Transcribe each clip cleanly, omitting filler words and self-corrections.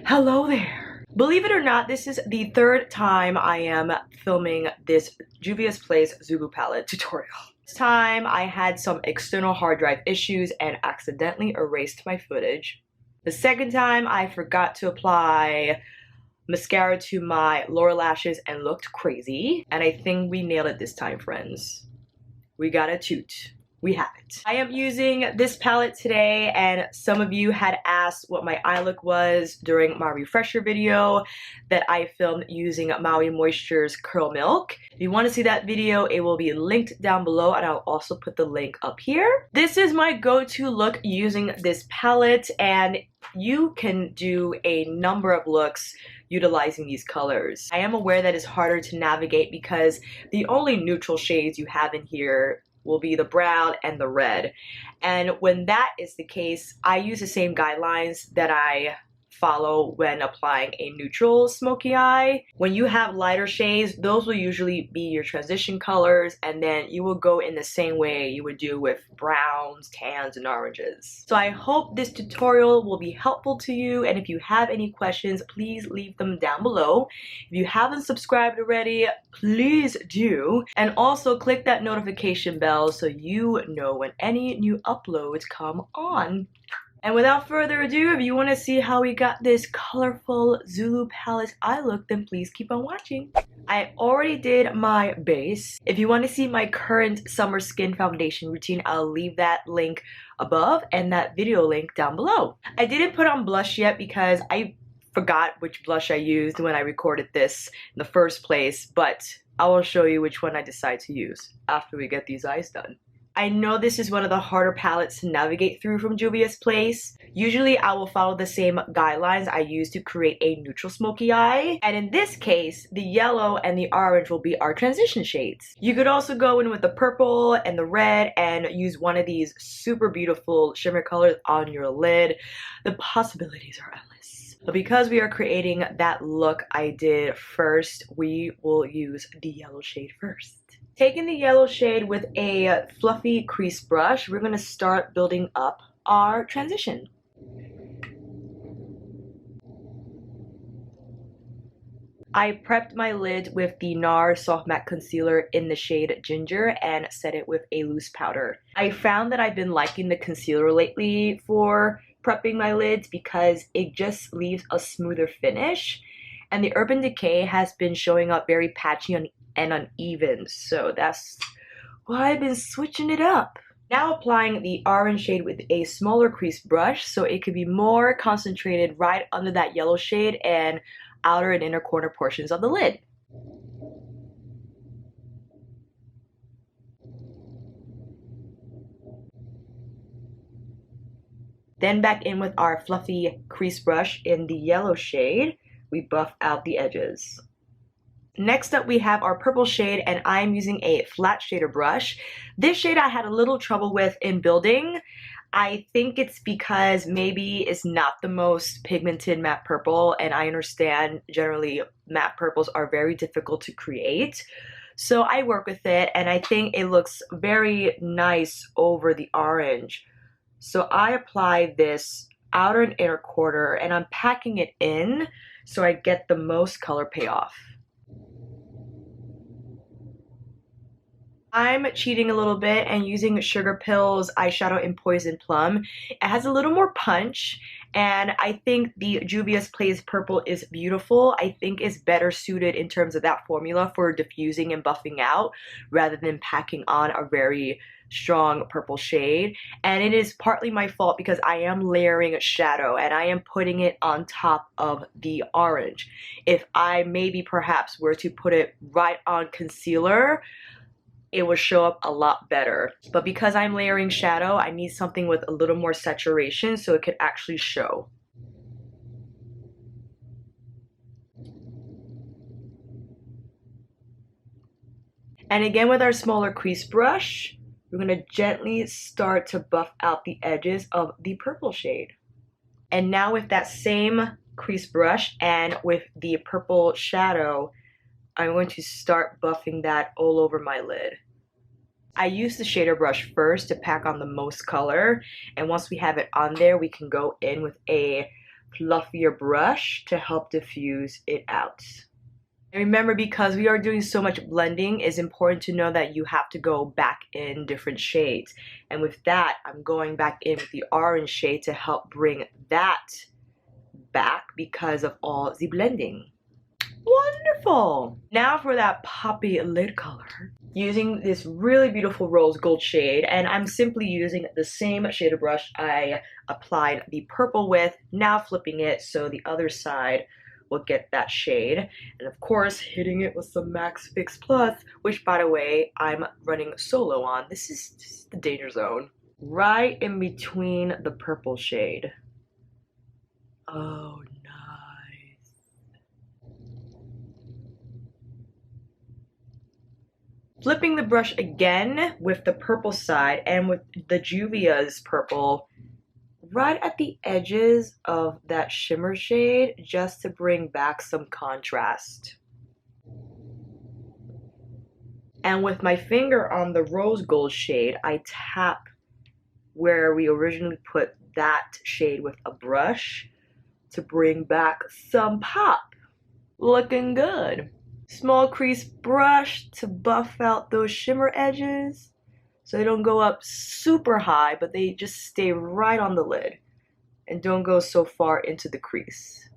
Hello there. Believe it or not, this is the third time I am filming this JUVIA'S Zulu palette tutorial. This time I had some external hard drive issues and accidentally erased my footage. The second time I forgot to apply mascara to my lower lashes and looked crazy. And I think we nailed it this time, friends. We got a toot. We have it. I am using this palette today, and some of you had asked what my eye look was during my refresher video that I filmed using Maui Moisture's Curl Milk. If you want to see that video, it will be linked down below, and I'll also put the link up here. This is my go-to look using this palette, and you can do a number of looks utilizing these colors. I am aware that it's harder to navigate because the only neutral shades you have in here will be the brown and the red. And when that is the case, I use the same guidelines that I follow when applying a neutral smoky eye. When you have lighter shades, those will usually be your transition colors, and then you will go in the same way you would do with browns, tans, and oranges. So I hope this tutorial will be helpful to you, and if you have any questions, please leave them down below. If you haven't subscribed already, please do, and also click that notification bell so you know when any new uploads come on. And without further ado, if you want to see how we got this colorful Zulu palette eye look, then please keep on watching. I already did my base. If you want to see my current summer skin foundation routine, I'll leave that link above and that video link down below. I didn't put on blush yet because I forgot which blush I used when I recorded this in the first place, but I will show you which one I decide to use after we get these eyes done. I know this is one of the harder palettes to navigate through from JUVIA'S. Usually I will follow the same guidelines I use to create a neutral smoky eye. And in this case, the yellow and the orange will be our transition shades. You could also go in with the purple and the red and use one of these super beautiful shimmer colors on your lid. The possibilities are endless. But because we are creating that look I did first, we will use the yellow shade first. Taking the yellow shade with a fluffy crease brush, we're going to start building up our transition. I prepped my lid with the NARS Soft Matte Concealer in the shade Ginger and set it with a loose powder. I found that I've been liking the concealer lately for prepping my lids because it just leaves a smoother finish. And the Urban Decay has been showing up very patchy and uneven, so that's why I've been switching it up. Now applying the orange shade with a smaller crease brush so it could be more concentrated right under that yellow shade and outer and inner corner portions of the lid. Then back in with our fluffy crease brush in the yellow shade. We buff out the edges. Next up we have our purple shade, and I'm using a flat shader brush. This shade I had a little trouble with in building. I think it's because maybe it's not the most pigmented matte purple, and I understand generally matte purples are very difficult to create. So I work with it, and I think it looks very nice over the orange. So I apply this outer and inner corner, and I'm packing it in so I get the most color payoff. I'm cheating a little bit and using Sugar Pill's eyeshadow in Poison Plum. It has a little more punch, and I think the JUVIA'S Purple is beautiful. I think it's better suited in terms of that formula for diffusing and buffing out rather than packing on a very strong purple shade. And it is partly my fault because I am layering a shadow and I am putting it on top of the orange. If I maybe perhaps were to put it right on concealer, it will show up a lot better. But because I'm layering shadow, I need something with a little more saturation so it could actually show. And again with our smaller crease brush, we're going to gently start to buff out the edges of the purple shade. And now with that same crease brush and with the purple shadow, I'm going to start buffing that all over my lid. I use the shader brush first to pack on the most color, and once we have it on there, we can go in with a fluffier brush to help diffuse it out. And remember, because we are doing so much blending, it's important to know that you have to go back in different shades. And with that, I'm going back in with the orange shade to help bring that back because of all the blending. Wonderful! Now for that poppy lid color. Using this really beautiful rose gold shade, and I'm simply using the same shader brush I applied the purple with, now flipping it so the other side will get that shade, and of course hitting it with some Max Fix Plus, which by the way I'm running solo on. This is the danger zone. Right in between the purple shade. Oh, nice. Flipping the brush again with the purple side and with the JUVIA'S purple right at the edges of that shimmer shade, just to bring back some contrast. And with my finger on the rose gold shade, I tap where we originally put that shade with a brush to bring back some pop. Looking good. Small crease brush to buff out those shimmer edges, so they don't go up super high, but they just stay right on the lid and don't go so far into the crease.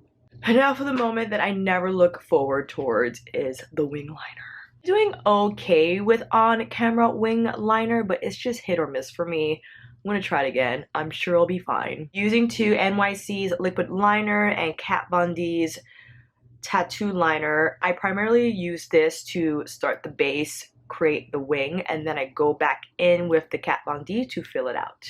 And now for the moment that I never look forward towards is the wing liner. Doing okay with on-camera wing liner, but it's just hit or miss for me. I'm gonna try it again. I'm sure I'll be fine. Using two NYC's liquid liner and Kat Von D's tattoo liner. I primarily use this to start the base, create the wing, and then I go back in with the Kat Von D to fill it out.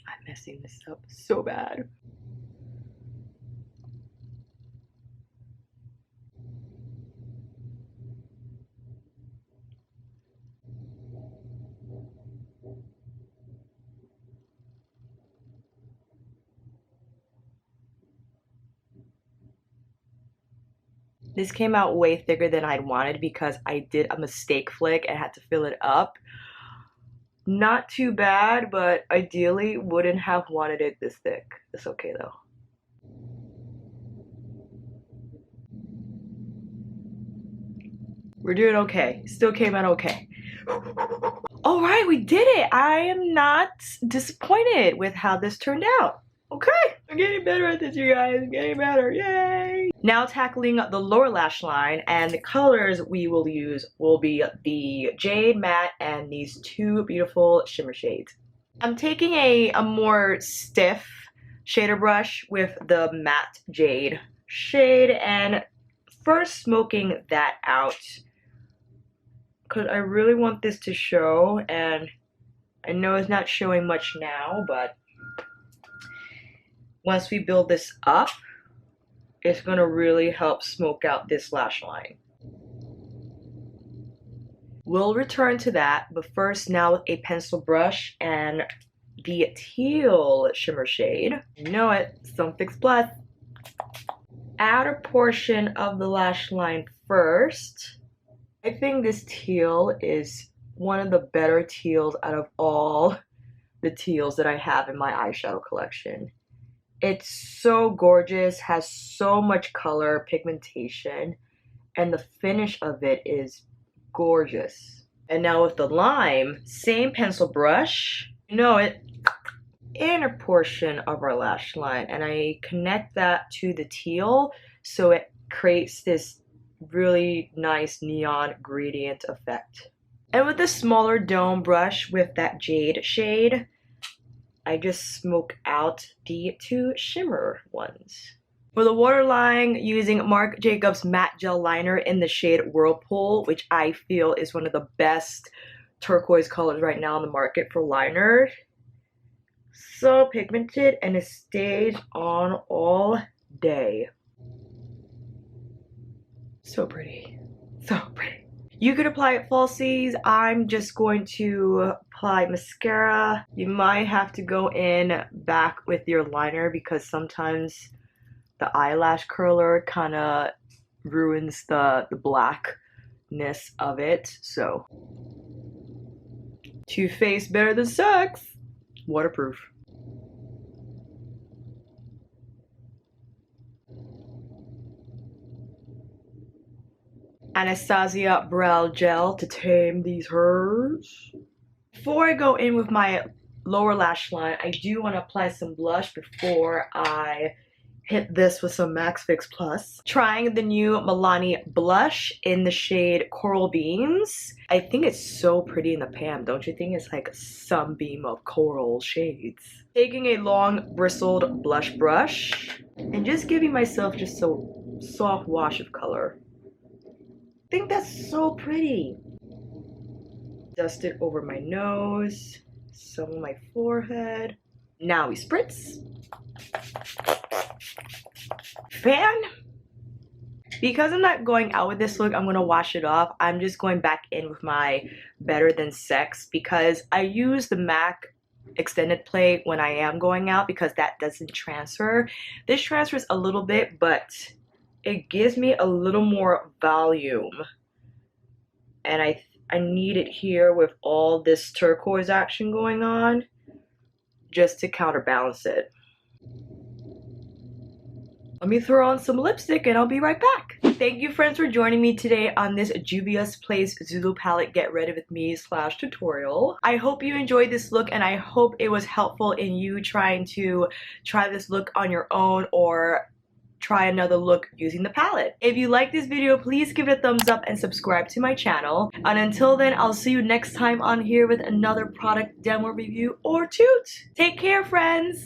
I'm messing this up so bad. This came out way thicker than I'd wanted because I did a mistake flick and had to fill it up. Not too bad, but ideally wouldn't have wanted it this thick. It's okay though. We're doing okay. Still came out okay. All right, we did it. I am not disappointed with how this turned out. Okay, I'm getting better at this, you guys. I'm getting better, yay! Now tackling the lower lash line, and the colors we will use will be the Jade Matte and these two beautiful shimmer shades. I'm taking a more stiff shader brush with the matte Jade shade and first smoking that out because I really want this to show, and I know it's not showing much now, but once we build this up, it's going to really help smoke out this lash line. We'll return to that, but first now with a pencil brush and the teal shimmer shade. You know it, Sun Fix Plus. Outer portion of the lash line first. I think this teal is one of the better teals out of all the teals that I have in my eyeshadow collection. It's so gorgeous, has so much color, pigmentation, and the finish of it is gorgeous. And now with the lime, same pencil brush, you know it, inner portion of our lash line, and I connect that to the teal so it creates this really nice neon gradient effect. And with the smaller dome brush with that jade shade, I just smoke out the two shimmer ones. For the waterline, using Marc Jacobs matte gel liner in the shade Whirpool, which I feel is one of the best turquoise colors right now on the market for liner. So pigmented, and it stays on all day. So pretty. So pretty. You could apply it falsies. I'm just going to apply mascara. You might have to go in back with your liner because sometimes the eyelash curler kind of ruins the blackness of it. So, Too Faced better than sex. Waterproof. Anastasia brow gel to tame these hairs. Before I go in with my lower lash line, I do want to apply some blush before I hit this with some Max Fix Plus. Trying the new Milani blush in the shade Coral Beams. I think it's so pretty in the pan, don't you think? It's like a sunbeam of coral shades. Taking a long bristled blush brush and just giving myself just a soft wash of color. I think that's so pretty. Dust it over my nose, some on my forehead. Now we spritz. Fan. Because I'm not going out with this look, I'm gonna wash it off. I'm just going back in with my Better Than Sex because I use the MAC extended play when I am going out because that doesn't transfer. This transfers a little bit, but it gives me a little more volume, and I need it here with all this turquoise action going on just to counterbalance it. Let me throw on some lipstick and I'll be right back. Thank you friends for joining me today on this JUVIA'S Place Zulu palette get ready with me / tutorial. I hope you enjoyed this look and I hope it was helpful in you trying to try this look on your own or try another look using the palette. If you like this video, please give it a thumbs up and subscribe to my channel. And until then, I'll see you next time on here with another product demo review or toot. Take care, friends!